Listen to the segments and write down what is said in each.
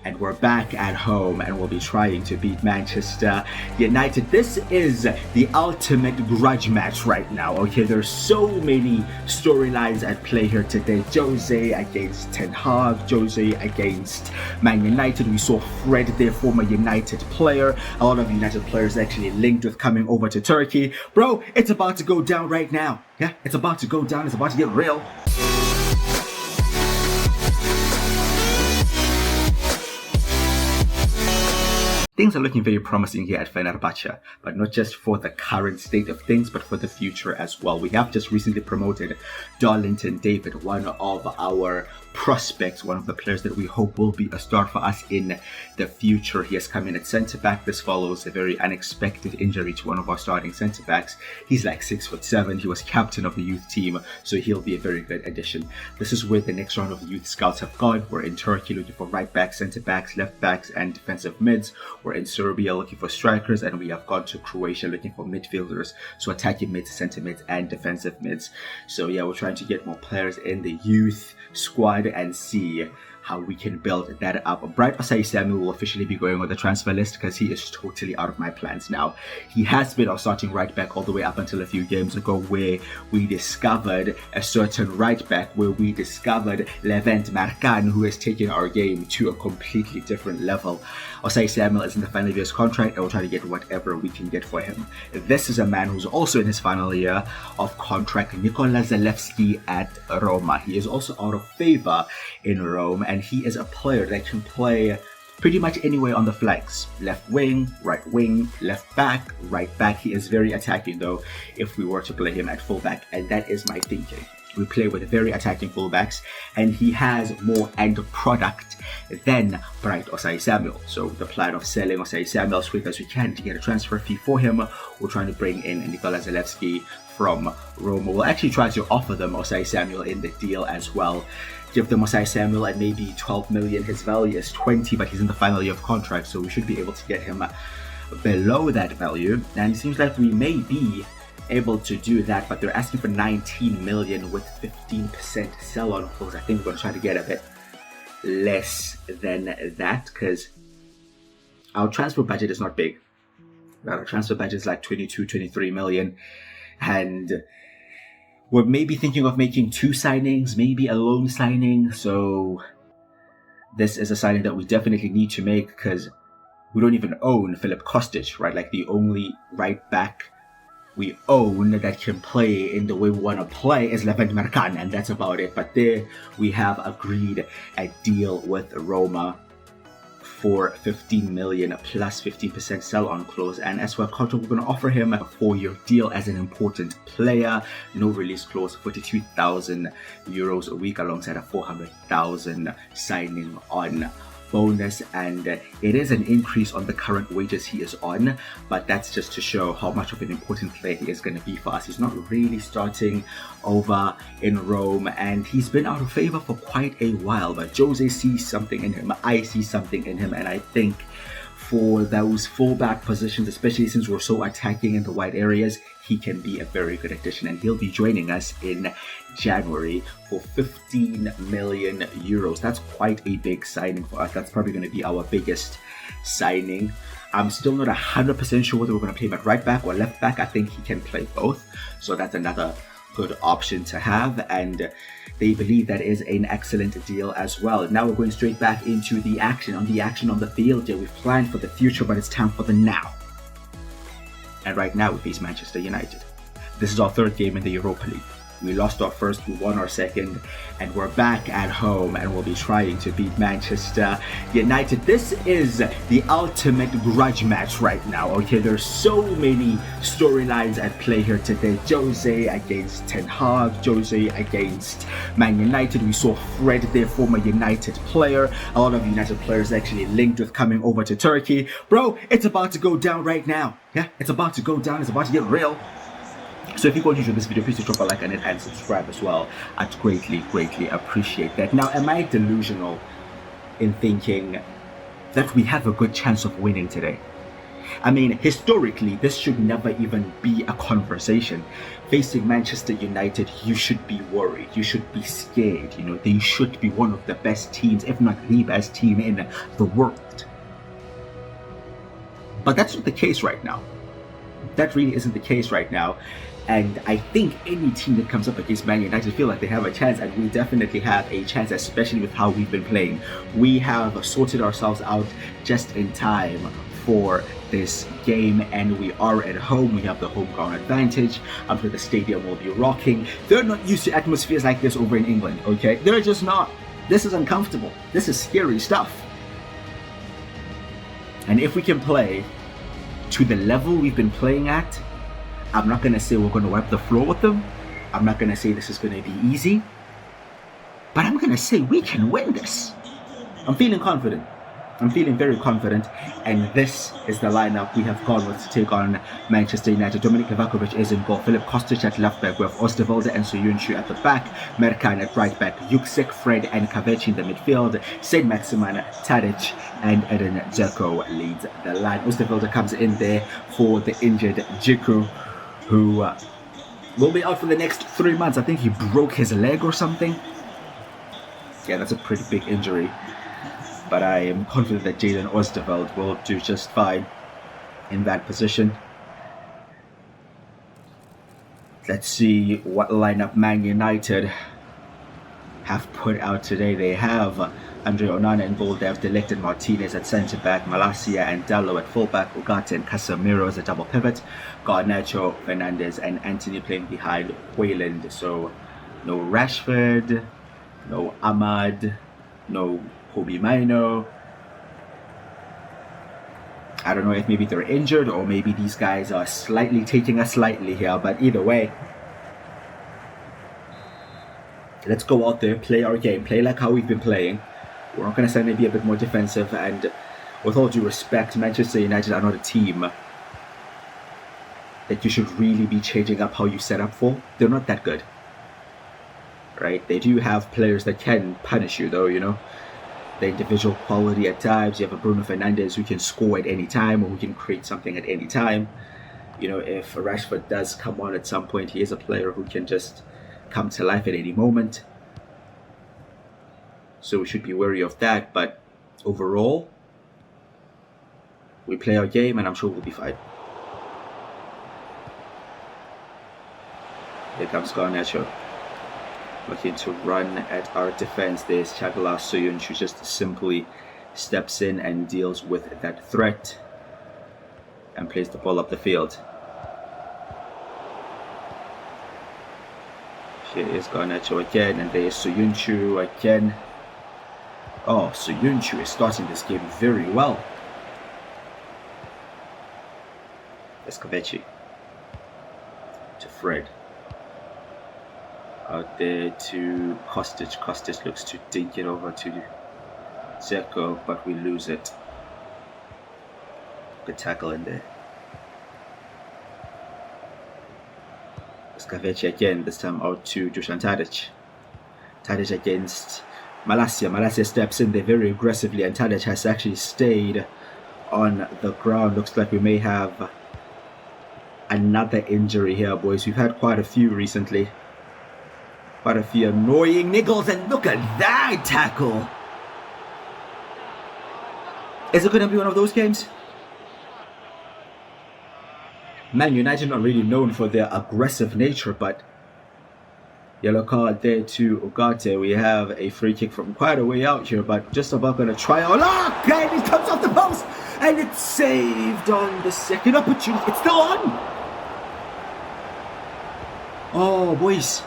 and we're back at home and we'll be trying to beat Manchester United. This is the ultimate grudge match right now, okay? There's so many storylines at play here today. Jose against Ten Hag, Jose against Man United. We saw Fred, their former United player. A lot of United players actually linked with coming over to Turkey. Bro, it's about to go down right now. Yeah, it's about to go down. It's about to get real. Things are looking very promising here at Fenerbahçe, but not just for the current state of things, but for the future as well. We have just recently promoted Darlington David, one of our prospects, one of the players that we hope will be a star for us in the future. He has come in at centre-back. This follows a very unexpected injury to one of our starting centre-backs. He's like 6'7". He was captain of the youth team, so he'll be a very good addition. This is where the next round of youth scouts have gone. We're in Turkey looking for right-backs, centre-backs, left-backs, and defensive mids. We're in Serbia looking for strikers, and we have gone to Croatia looking for midfielders, so attacking mids, centre mids, and defensive mids. So yeah, we're trying to get more players in the youth squad and see how we can build that up. Bright Osei-Samuel will officially be going on the transfer list because he is totally out of my plans now. He has been our starting right back all the way up until a few games ago, where we discovered a certain right back, where we discovered Levent Mercan, who has taken our game to a completely different level. Osei-Samuel is in the final year of his contract, and we'll try to get whatever we can get for him. This is a man who's also in his final year of contract, Nikola Zalewski at Roma. He is also out of favor in Rome, and he is a player that can play pretty much anywhere on the flanks. Left wing, left back, right back. He is very attacking though if we were to play him at fullback, and that is my thinking. We play with very attacking fullbacks, and he has more end product than Bright Osei-Samuel. So the plan of selling Osei-Samuel as quick as we can to get a transfer fee for him, we're trying to bring in Nikola Zalewski from Roma. We'll actually try to offer them Osei-Samuel in the deal as well. Give them Osei-Samuel at maybe 12 million. His value is 20, but he's in the final year of contract, so we should be able to get him below that value. And it seems like we may be able to do that, but they're asking for 19 million with 15% sell-on clause. I think we're going to try to get a bit less than that because our transfer budget is not big. Our transfer budget is like 22, 23 million, and we're maybe thinking of making 2 signings, maybe a loan signing. So this is a signing that we definitely need to make because we don't even own Filip Kostic, right? Like the only right back we own that can play in the way we want to play is Levent Mercan, and that's about it. But there we have agreed a deal with Roma for 15 million plus 15% sell-on clause, and as for a contract, we're going to offer him a 4-year deal as an important player, no release clause, 42,000 euros a week alongside a 400,000 signing on bonus, and it is an increase on the current wages he is on, but that's just to show how much of an important player he is going to be for us. He's not really starting over in Rome, and he's been out of favor for quite a while, but Jose sees something in him, I see something in him, and I think for those fullback positions, especially since we're so attacking in the wide areas, he can be a very good addition, and he'll be joining us in January for 15 million euros. That's quite a big signing for us. That's probably going to be our biggest signing. I'm still not 100% sure whether we're going to play him at right back or left back. I think he can play both, so that's another good option to have, and they believe that is an excellent deal as well. Now we're going straight back into the action on the field. Yeah, we've planned for the future, but it's time for the now. And right now we face Manchester United. This is our 3rd game in the Europa League. We lost our first, we won our second, and we're back at home and we'll be trying to beat Manchester United. This is the ultimate grudge match right now, okay? There's so many storylines at play here today. Jose against Ten Hag, Jose against Man United. We saw Fred, their former United player. A lot of United players actually linked with coming over to Turkey. Bro, it's about to go down right now. Yeah, it's about to go down. It's about to get real. So if you want to enjoy this video, please drop a like and subscribe as well. I'd greatly appreciate that. Now, am I delusional in thinking that we have a good chance of winning today? I mean, historically, this should never even be a conversation. Facing Manchester United, you should be worried. You should be scared. You know, they should be one of the best teams, if not the best team in the world. But that's not the case right now. That really isn't the case right now. And I think any team that comes up against Man United feel like they have a chance, and we definitely have a chance, especially with how we've been playing. We have sorted ourselves out just in time for this game, and we are at home. We have the home ground advantage. I'm sure the stadium will be rocking. They're not used to atmospheres like this over in England, okay? They're just not. This is uncomfortable. This is scary stuff. And if we can play to the level we've been playing at, I'm not going to say we're going to wipe the floor with them. I'm not going to say this is going to be easy. But I'm going to say we can win this. I'm feeling confident. I'm feeling very confident. And this is the lineup we have gone with to take on Manchester United. Dominik Livakovic is in goal. Filip Kostic at left back. We have Osterwolde and Soyuncu at the back. Merkan at right back. Juksik, Fred and Kavechi in the midfield. Saint Maximan, Tadic and Edin Dzeko leads the line. Osterwolde comes in there for the injured Djiku, who will be out for the next 3 months. I think he broke his leg or something. Yeah, that's a pretty big injury. But I am confident that Jadon Osterwolde will do just fine in that position. Let's see what lineup Man United have put out today. They have Andre Onana in goal. They have Delected Martinez at centre back, Malacia and Dallo at full back, Ugarte and Casemiro as a double pivot, Garnacho, Fernandes and Anthony playing behind Wayland. So no Rashford, no Ahmad, no Kobe Mino. I don't know if maybe they're injured or maybe these guys are taking us slightly here, but either way, let's go out there, play our game, play like how we've been playing. We're not going to say maybe a bit more defensive, and with all due respect, Manchester United are not a team that you should really be changing up how you set up for. They're not that good, right? They do have players that can punish you though, you know. The individual quality at times. You have a Bruno Fernandes who can score at any time or who can create something at any time. You know, if Rashford does come on at some point, he is a player who can just come to life at any moment. So we should be wary of that. But overall, we play our game and I'm sure we'll be fine. Here comes Garnacho, looking to run at our defense. There's Chagala Soyuncu, who just simply steps in and deals with that threat and plays the ball up the field. Here is Garnacho again, and there is Soyuncu again. Oh, Soyuncu is starting this game very well. Escovechi to Fred. Out there to Kostic. Kostic looks to dink it over to Dzeko, but we lose it. Good tackle in there. Escovechi again, this time out to Dusan Tadic. Tadic against Malacia. Malacia steps in there very aggressively, and Tadic has actually stayed on the ground. Looks like we may have another injury here, boys. We've had quite a few recently. Quite a few annoying niggles, and look at that tackle. Is it going to be one of those games? Man United not really known for their aggressive nature, but yellow card there to Ugarte. We have a free kick from quite a way out here, but just about going to try our luck, and it comes off the post, and it's saved on the second opportunity. It's still on. Oh, boys.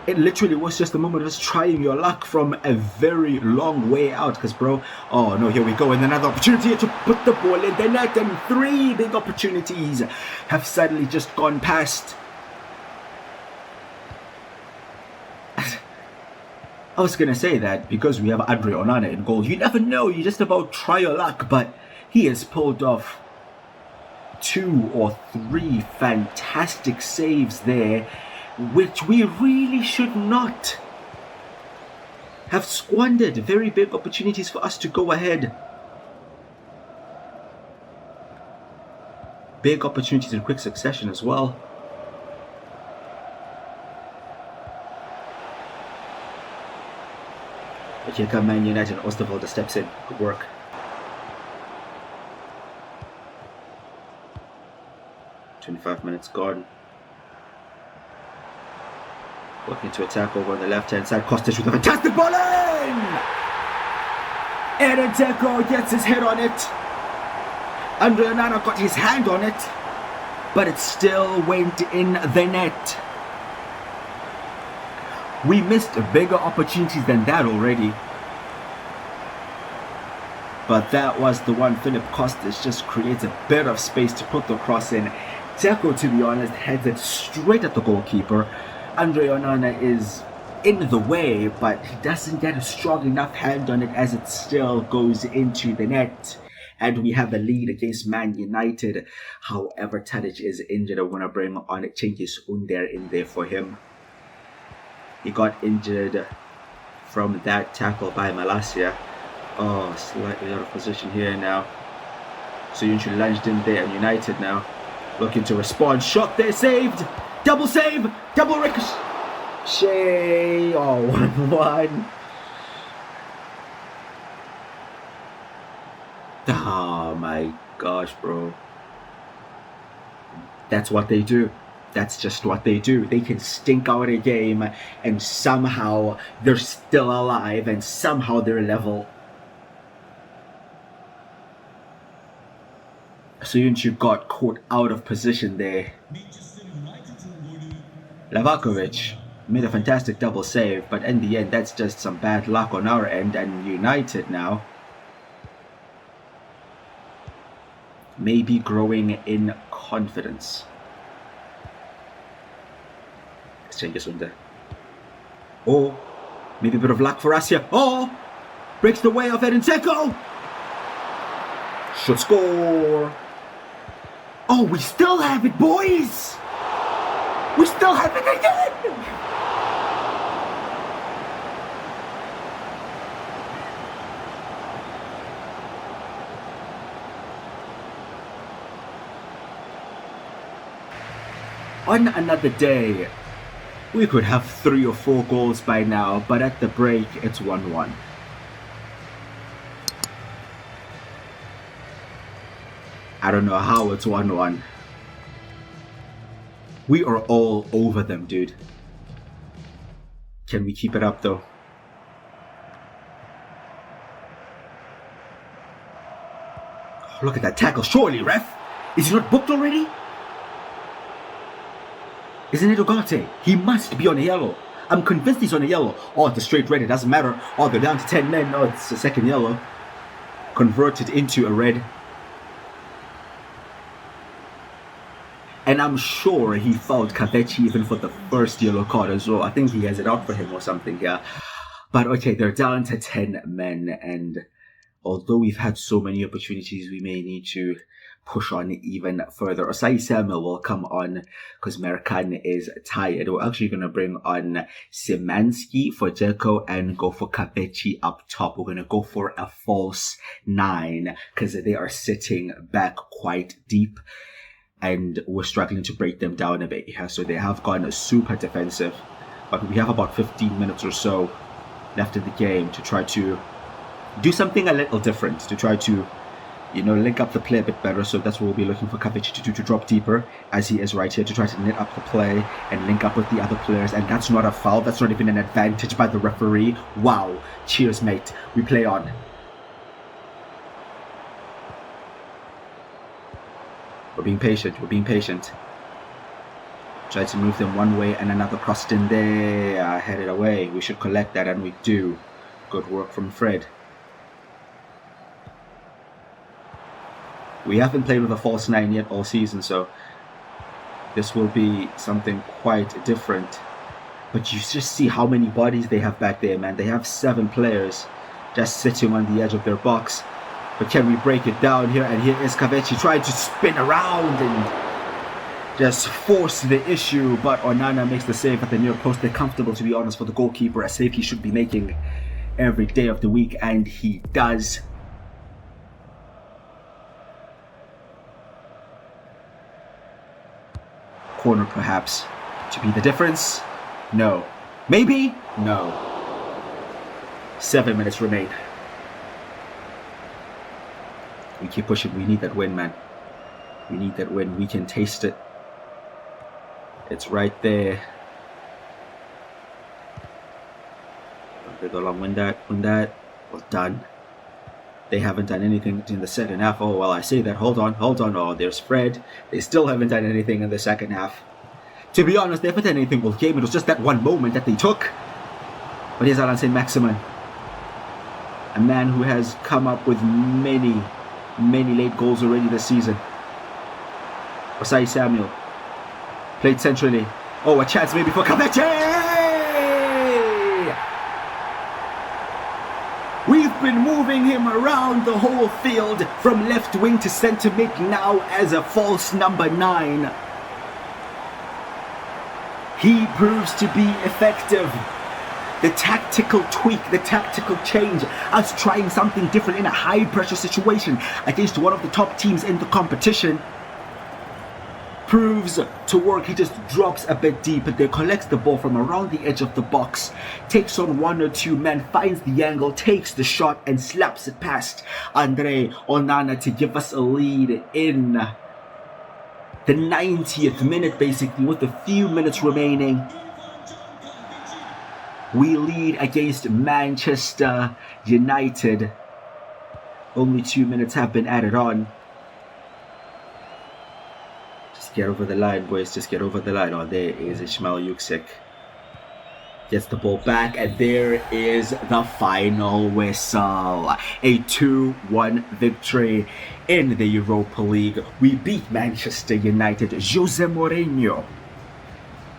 It literally was just a moment of just trying your luck from a very long way out. Because, bro, oh no, here we go. And another opportunity to put the ball in the net. And 3 big opportunities have suddenly just gone past. I was going to say that because we have Andre Onana in goal, you never know. You just about try your luck. But he has pulled off 2 or 3 fantastic saves there, which we really should not have squandered. Very big opportunities for us to go ahead big opportunities in quick succession as well. But here come Man United. Osterwolde steps in. Good work. "25 minutes gone." Looking to attack over on the left-hand side. Kostic with a fantastic ball in! Edin Dzeko gets his head on it. Andre Onana got his hand on it, but it still went in the net. We missed bigger opportunities than that already. But that was the one. Philip Kostic just creates a bit of space to put the cross in. Dzeko, to be honest, heads it straight at the goalkeeper. Andre Onana is in the way, but he doesn't get a strong enough hand on it as it still goes into the net. And we have a lead against Man United. However, Tadic is injured. I want to bring on Cengiz Under in there for him. He got injured from that tackle by Malacia. Oh, slightly out of position here now. So Yunchu lunged in there, and United now looking to respond. Shot there, saved. Double save, double ricochet. Oh, 1-1. Oh my gosh, bro. That's what they do. That's just what they do. They can stink out a game and somehow they're still alive and somehow they're level. Soyuncu got caught out of position there. Lavakovic made a fantastic double save, but in the end that's just some bad luck on our end, and United now maybe growing in confidence. Cengiz Under. Oh, maybe a bit of luck for us here. Oh, breaks the way of Edin Dzeko. Should score. Oh, we still have it, boys. We still have it again. On another day, we could have 3 or 4 goals by now, but at the break, it's 1-1. I don't know how it's 1-1. We are all over them, dude. Can we keep it up, though? Oh, look at that tackle. Surely, ref. Is he not booked already? Isn't it Ugarte? He must be on a yellow. I'm convinced he's on a yellow. Oh, it's a straight red. It doesn't matter. Oh, they're down to 10 men. No, it's a second yellow. Converted into a red. And I'm sure he fouled Kavechi even for the first yellow card as well. I think he has it out for him or something here. But okay, they're down to 10 men. And although we've had so many opportunities, we may need to push on even further. Osai Samuel will come on because Merkan is tired. We're actually going to bring on Szymanski for Dzeko and go for Kavechi up top. We're going to go for a false 9 because they are sitting back quite deep and we're struggling to break them down a bit here. So they have gone super defensive, but we have about 15 minutes or so left in the game to try to do something a little different, to try to, you know, link up the play a bit better. So that's what we'll be looking for Kavic to do, to drop deeper as he is right here, to try to knit up the play and link up with the other players. And that's not a foul. That's not even an advantage by the referee. Wow. Cheers, mate. We play on. We're being patient. We're being patient. Try to move them one way and another crossed in there. Headed away. We should collect that, and we do. Good work from Fred. We haven't played with a false 9 yet all season, so this will be something quite different. But you just see how many bodies they have back there, man. They have 7 players just sitting on the edge of their box. But can we break it down here? And here is Kavechi trying to spin around and just force the issue. But Onana makes the save at the near post. They're comfortable, to be honest, for the goalkeeper. A save he should be making every day of the week, and he does. corner perhaps to be the difference. No. Maybe? No. 7 minutes remain. We keep pushing. We need that win, man. We need that win. We can taste it. It's right there. They go long. Win that. Well done. They haven't done anything in the second half. Oh, well, I say that. Hold on. Oh, there's Fred. They still haven't done anything in the second half. To be honest, they haven't done anything all game. It was just that one moment that they took. But here's Alanyaspor, a man who has come up with many late goals already this season. Osai Samuel played centrally. Oh, a chance maybe for Kavete! We've been moving him around the whole field from left wing to centre mid now as a false number 9. He proves to be effective. The tactical tweak, the tactical change, us trying something different in a high pressure situation against one of the top teams in the competition proves to work. He just drops a bit deep and then collects the ball from around the edge of the box, takes on 1 or 2 men, finds the angle, takes the shot and slaps it past Andre Onana to give us a lead in the 90th minute, basically, with a few minutes remaining. We lead against Manchester United. Only 2 minutes have been added on. Just get over the line, boys. Just get over the line. Oh, there is Ismail Yüksek. Gets the ball back, and there is the final whistle. A 2-1 victory in the Europa League. We beat Manchester United. Jose Mourinho,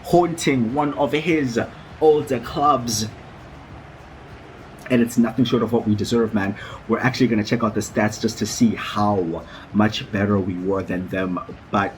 haunting one of his older clubs. And it's nothing short of what we deserve, man. We're actually going to check out the stats just to see how much better we were than them. But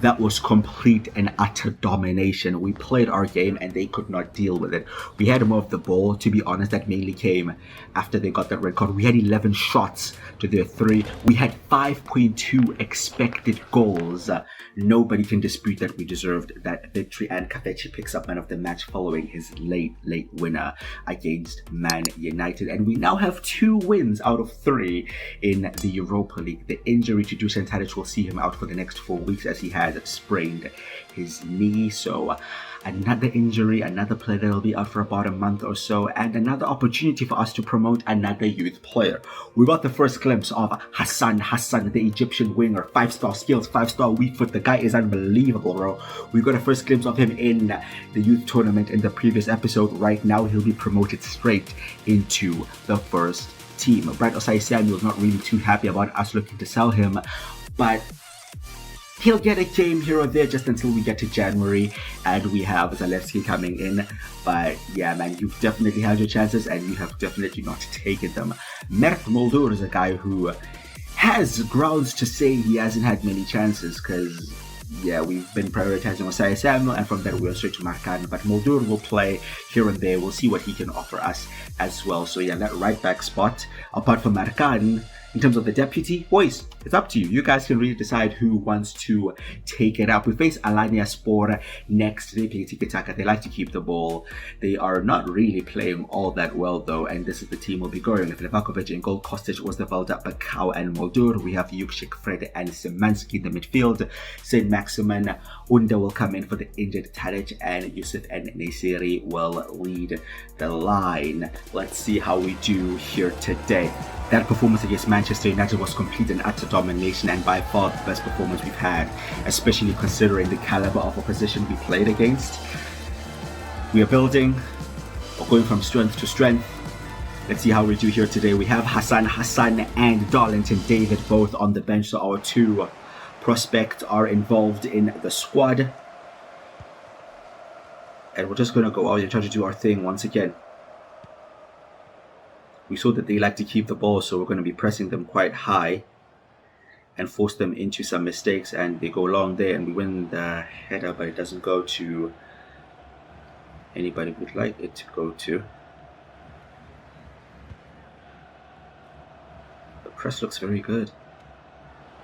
that was complete and utter domination. We played our game and they could not deal with it. We had more of the ball. To be honest, that mainly came after they got that red card. We had 11 shots to their 3. We had 5.2 expected goals. Nobody can dispute that we deserved that victory. And Kafeci picks up man of the match following his late winner against Man United. And we now have 2 wins out of 3 in the Europa League. The injury to Dusan Tadic will see him out for the next 4 weeks as he has sprained his knee. So another injury, another player that will be out for about a month or so, and another opportunity for us to promote another youth player. We got the first glimpse of Hassan, the Egyptian winger, 5-star skills, 5-star weak foot. The guy is unbelievable, bro. We got a first glimpse of him in the youth tournament in the previous episode. Right now, he'll be promoted straight into the first team. Bright Osai Samuel is not really too happy about us looking to sell him, but he'll get a game here or there just until we get to January and we have Zalewski coming in. But yeah, man, you've definitely had your chances and you have definitely not taken them. Mert Muldur is a guy who has grounds to say he hasn't had many chances because, yeah, we've been prioritizing Osai Samuel and from there we'll straight to Markan. But Muldur will play here and there. We'll see what he can offer us as well. So yeah, that right back spot, apart from Markan, in terms of the deputy, boys, it's up to you. You guys can really decide who wants to take it up. We face Alanyaspor next. They play tiki-taka. They like to keep the ball. They are not really playing all that well, though, and this is the team we'll be going. Levakovic in goal, Kostic was the buildup, Bakau and Muldur. We have Yüksek, Fred and Szymanski in the midfield. Saint Maximin, Unda will come in for the injured Tadic, and Yusuf and Nesiri will lead the line. Let's see how we do here today. That performance against Manchester United was complete and utter domination and by far the best performance we've had, especially considering the caliber of opposition we played against. We are building, or going from strength to strength. Let's see how we do here today. We have Hassan and Darlington David both on the bench, so our 2 prospects are involved in the squad. And we're just going to go out and try to do our thing once again. We saw that they like to keep the ball, so we're going to be pressing them quite high and force them into some mistakes, and they go long there and we win the header, but it doesn't go to anybody we'd like it to go to. The press looks very good.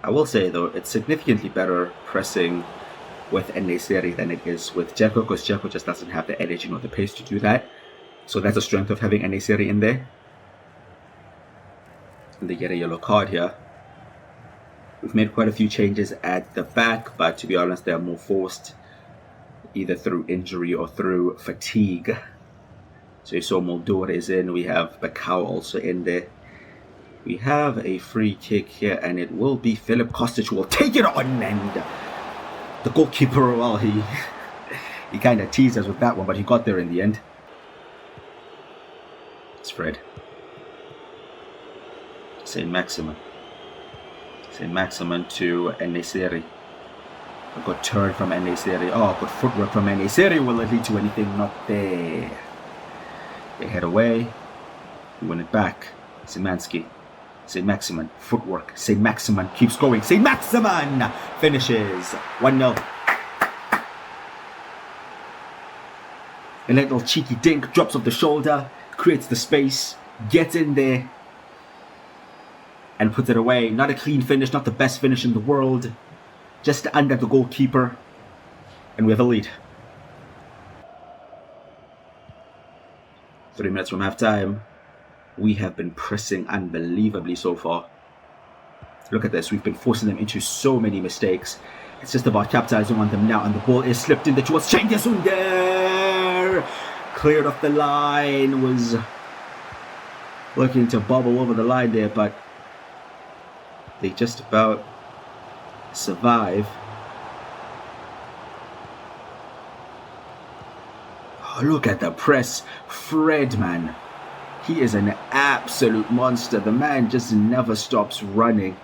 I will say though, it's significantly better pressing with Enesiri than it is with Dzeko, because Dzeko just doesn't have the energy nor the pace to do that. So that's a strength of having Enesiri in there. And they get a yellow card here. We've made quite a few changes at the back, but to be honest, they're more forced, either through injury or through fatigue. So you saw Moldor is in, we have Bakao also in there. We have a free kick here, and it will be Filip Kostic who will take it on, and the goalkeeper, well, he kind of teased us with that one, but he got there in the end. It's Fred. Saint Maximin to Enesiri. A good turn from Enesiri. Oh, good footwork from Enesiri. Will it lead to anything? Not there. They head away. We win it back. Szymanski. Saint Maximin. Footwork. Saint Maximin keeps going. Saint Maximin finishes 1-0. A little cheeky dink. Drops off the shoulder. Creates the space. Gets in there. And puts it away. Not a clean finish. Not the best finish in the world. Just under the goalkeeper. And we have a lead. 3 minutes from half time. We have been pressing unbelievably so far. Look at this. We've been forcing them into so many mistakes. It's just about capitalizing on them now. And the ball is slipped in towards Cengiz Ünder. Cleared off the line. Was looking to bobble over the line there, but they just about survive. Oh, look at the press. Fred, man. He is an absolute monster. The man just never stops running.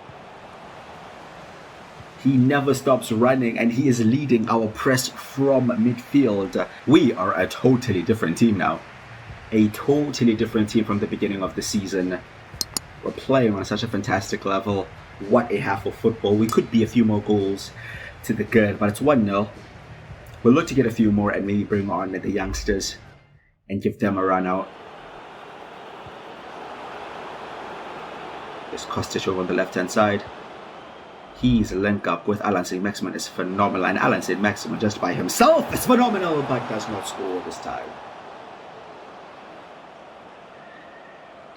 He never stops running, and he is leading our press from midfield. We are a totally different team now. A totally different team from the beginning of the season. We're playing on such a fantastic level. What a half of football. We could be a few more goals to the good, but it's 1-0. We'll look to get a few more and maybe bring on the youngsters and give them a run out. There's Kostic over on the left-hand side. His link up with Alan Saint Maximin is phenomenal, and Alan Saint Maximin just by himself is phenomenal, but does not score this time.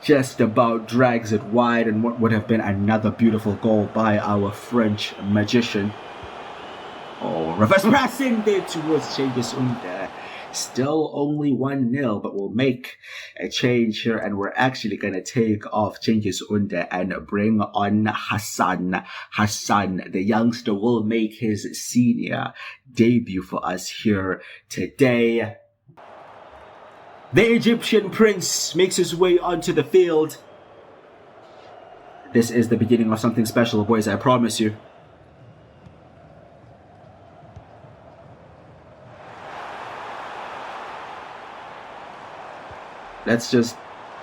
Just about drags it wide, and what would have been another beautiful goal by our French magician. Oh, reverse passing there towards Cengiz Ünder. Still only 1-0, but we'll make a change here, and we're actually going to take off Cengiz Ünder and bring on Hassan. Hassan, the youngster, will make his senior debut for us here today. The Egyptian prince makes his way onto the field. This is the beginning of something special, boys, I promise you. Let's just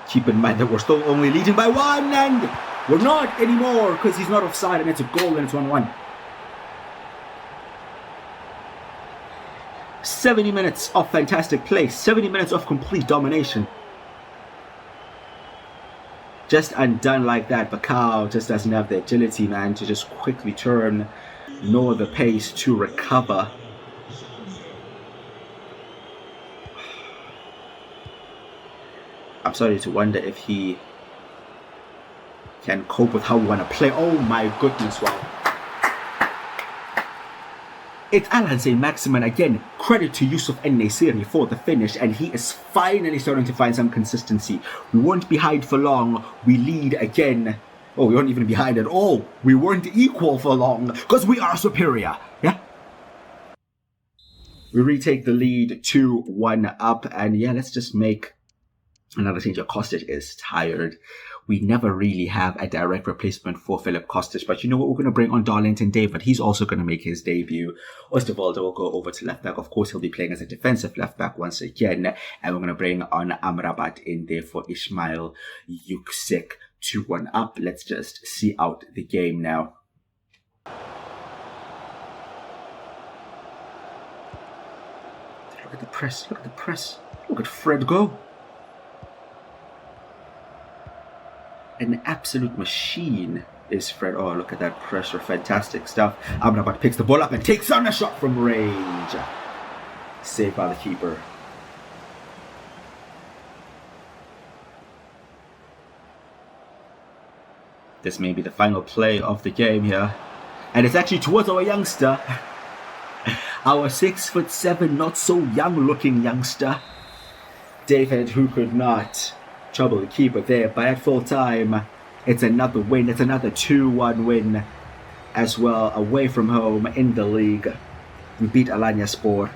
keep in mind that we're still only leading by 1, and we're not anymore because he's not offside, and it's a goal, and it's 1-1. 70 minutes of fantastic play, 70 minutes of complete domination. Just undone like that. Bakao just doesn't have the agility, man, to just quickly turn, nor the pace to recover. I'm starting to wonder if he can cope with how we want to play. Oh my goodness, wow. It's Alan Saint Maximin again. Credit to Yusuf Enesiri for the finish, and he is finally starting to find some consistency. We weren't behind for long. We lead again. Oh, we weren't even behind at all. We weren't equal for long because we are superior. Yeah. We retake the lead 2-1 up, and yeah, let's just make another change. Kostic is tired. We never really have a direct replacement for Filip Kostic, but you know what? We're going to bring on Darlington David. He's also going to make his debut. Osterwolde will go over to left back. Of course, he'll be playing as a defensive left back once again. And we're going to bring on Amrabat in there for Ismail Yüksek. 2-1 up. Let's just see out the game now. Look at the press. Look at the press. Look at Fred go. An absolute machine. is Fred. Oh, look at that pressure. Fantastic stuff. Amrabat picks the ball up and takes on a shot from range. Saved by the keeper. This may be the final play of the game here. And it's actually towards our youngster. Our 6'7", not so young looking youngster. David, who could not trouble the keeper there. But at full time, it's another win. It's another 2-1 win as well, away from home in the league. We beat Alanyaspor.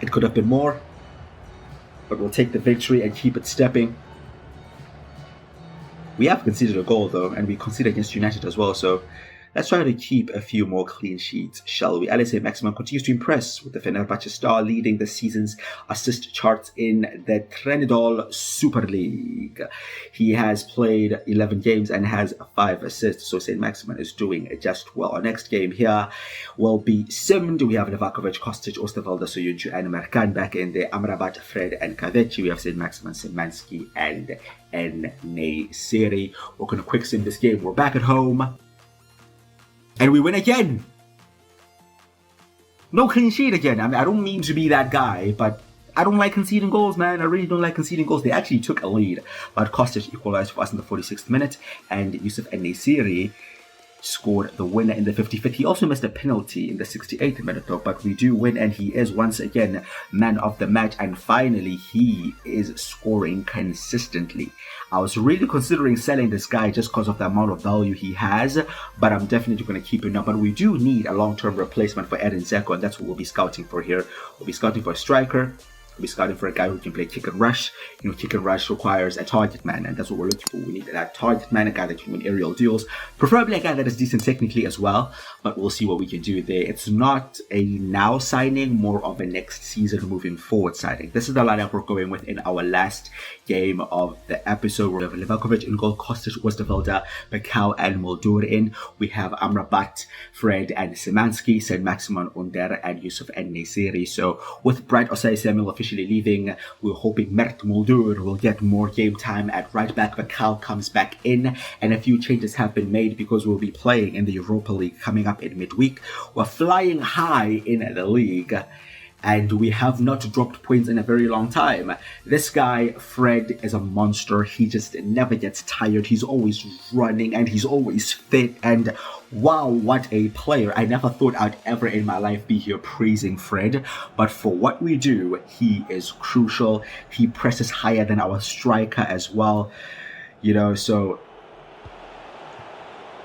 It could have been more, but we'll take the victory and keep it stepping. We have conceded a goal though, and we conceded against United as well, so let's try to keep a few more clean sheets, shall we? Alanyaspor continues to impress, with the Fenerbahçe star leading the season's assist charts in the Trendyol SüperLig. He has played 11 games and has 5 assists, so St. Maximin is doing just well. Our next game here will be Simd. We have Livakovic, Kostic, Osterwalder, Soyuncu, and Merkan back in there. Amrabat, Fred, and Kavechi. We have St. Maximin, Szymanski, and En-Nesyri. We're going to quick sim this game. We're back at home. And we win again. No clean sheet again. I mean, I don't mean to be that guy, but I don't like conceding goals, man. I really don't like conceding goals. They actually took a lead, but Kostic equalized for us in the 46th minute, and Yusuf En-Nesyri scored the winner in the 55th. He also missed a penalty in the 68th minute though, but we do win, and he is once again man of the match, and finally he is scoring consistently. I was really considering selling this guy just because of the amount of value he has, but I'm definitely going to keep him now. But we do need a long-term replacement for Edin Dzeko, and that's what we'll be scouting for here. We'll be scouting for a striker. We'll be scouting for a guy who can play kick and rush. You know, kick and rush requires a target man, and that's what we're looking for. We need that target man, a guy that can win aerial duels, preferably a guy that is decent technically as well, but we'll see what we can do there. It's not a now signing, more of a next season moving forward signing. This is the lineup we're going with in our last game of the episode. We have Livakovic in goal, Kostic, Osterwalder, Bekau, and Muldur in. We have Amrabat, Fred, and Szymanski, St. Maximin, Under, and Yusuf En-Nesyri. So with Bright Osei Samuel officially leaving, we're hoping Mert Muldur will get more game time at right back. Bekau comes back in, and a few changes have been made because we'll be playing in the Europa League coming up in midweek. We're flying high in the league, and we have not dropped points in a very long time. This guy, Fred, is a monster. He just never gets tired. He's always running, and he's always fit, and wow, what a player. I never thought I'd ever in my life be here praising Fred, but for what we do, he is crucial. He presses higher than our striker as well, you know, so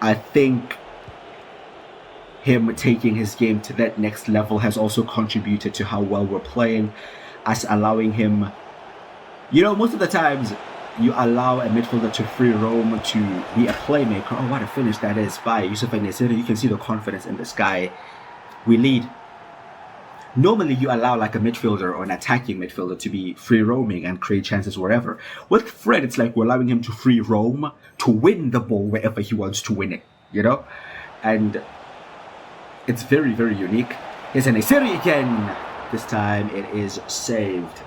I think him taking his game to that next level has also contributed to how well we're playing, us allowing him, you know, most of the times you allow a midfielder to free roam to be a playmaker. Oh, what a finish that is by Yusuf En-Nesyri. You can see the confidence in this guy. We lead. Normally you allow like a midfielder or an attacking midfielder to be free roaming and create chances wherever. With Fred, it's like we're allowing him to free roam to win the ball wherever he wants to win it, you know? And it's very, very unique. Here's En-Nesyri again. This time it is saved.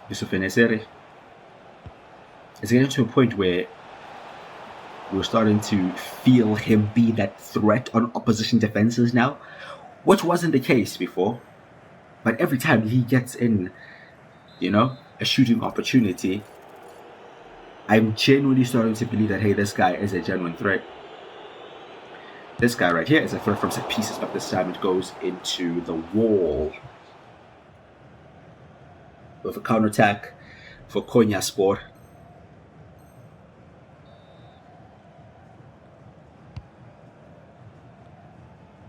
Yusuf En-Nesyri. It's getting to a point where we're starting to feel him be that threat on opposition defenses now, which wasn't the case before. But every time he gets in, you know, a shooting opportunity, I'm genuinely starting to believe that, hey, this guy is a genuine threat. This guy right here is a threat from set pieces, but this time it goes into the wall. With a counter-attack for Konyaspor.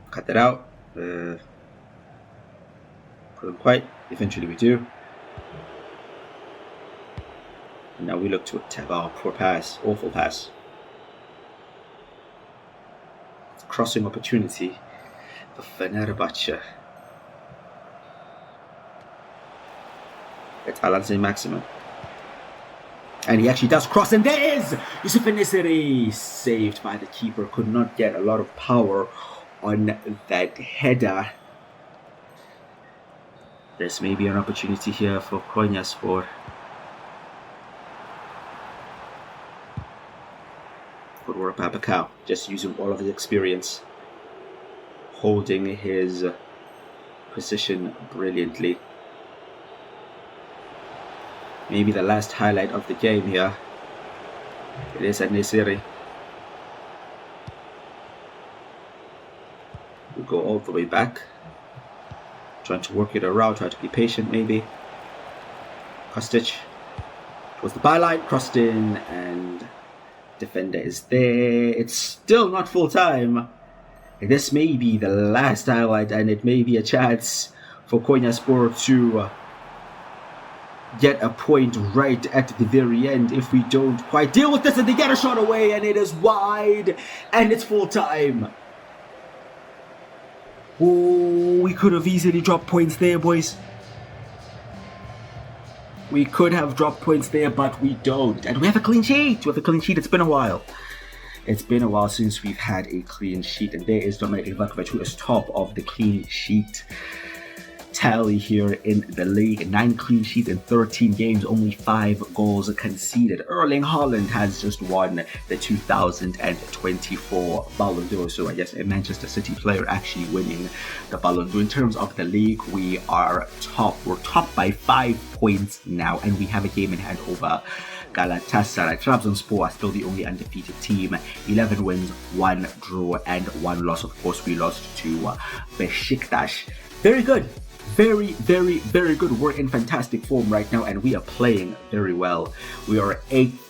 Cut that out. Couldn't quite. Eventually we do. And now we look to attack. Oh, poor pass. Awful pass. Crossing opportunity for Fenerbahçe. It's St. Maximin. And he actually does cross, and there is Yusuf En-Nesyri, saved by the keeper. Could not get a lot of power on that header. There's maybe an opportunity here for Konyaspor. For Europa, just using all of his experience, holding his position brilliantly. Maybe the last highlight of the game here. It is at Nesiri. We go all the way back. Trying to work it around, trying to be patient maybe. Kostic towards the byline, crossed in, and defender is there. It's still not full time. This may be the last highlight, and it may be a chance for Konyaspor to get a point right at the very end if we don't quite deal with this, and they get a shot away, and it is wide, and it's full time. Oh, we could have easily dropped points there, boys. We could have dropped points there, but we don't. And we have a clean sheet. We have a clean sheet. It's been a while. It's been a while since we've had a clean sheet. And there is Dominic Ivakovic, who is top of the clean sheet tally here in the league. 9 clean sheets in 13 games, only 5 goals conceded. Erling Haaland has just won the 2024 Ballon d'Or, so I guess a Manchester City player actually winning the Ballon d'Or. In terms of the league, we are top. We're top by 5 points now, and we have a game in hand over Galatasaray. Trabzonspor are still the only undefeated team. 11 wins, 1 draw, and 1 loss. Of course, we lost to Besiktas. Very good. Very, very, very good. We're in fantastic form right now, and we are playing very well. We are 8th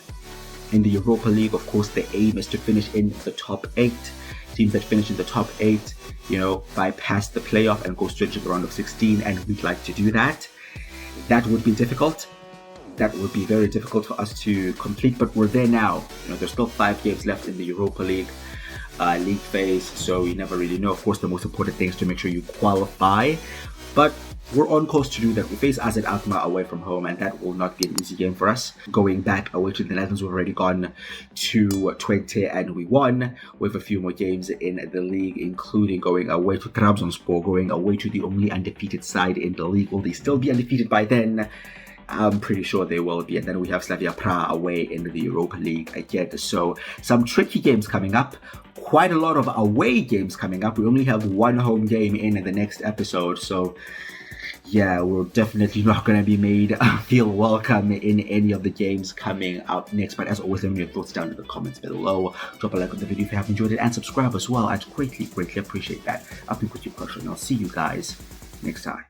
in the Europa League. Of course, the aim is to finish in the top 8. Teams that finish in the top 8, bypass the playoff and go straight to the round of 16, and we'd like to do that. That would be difficult. That would be very difficult for us to complete, but we're there now. There's still 5 games left in the Europa League league phase, so you never really know. Of course, the most important thing is to make sure you qualify. But we're on course to do that. We face AZ Alkmaar away from home, and that will not be an easy game for us. Going back away to the Netherlands, we've already gone to Twente and we won. We have a few more games in the league, including going away to Trabzonspor, going away to the only undefeated side in the league. Will they still be undefeated by then? I'm pretty sure they will be. And then we have Slavia Praha away in the Europa League again. So some tricky games coming up. Quite a lot of away games coming up. We only have 1 home game in the next episode. So yeah, we're definitely not going to be made feel welcome in any of the games coming out next. But as always, let me know your thoughts down in the comments below. Drop a like on the video if you have enjoyed it, and subscribe as well. I'd greatly, greatly appreciate that. I've been with you, and I'll see you guys next time.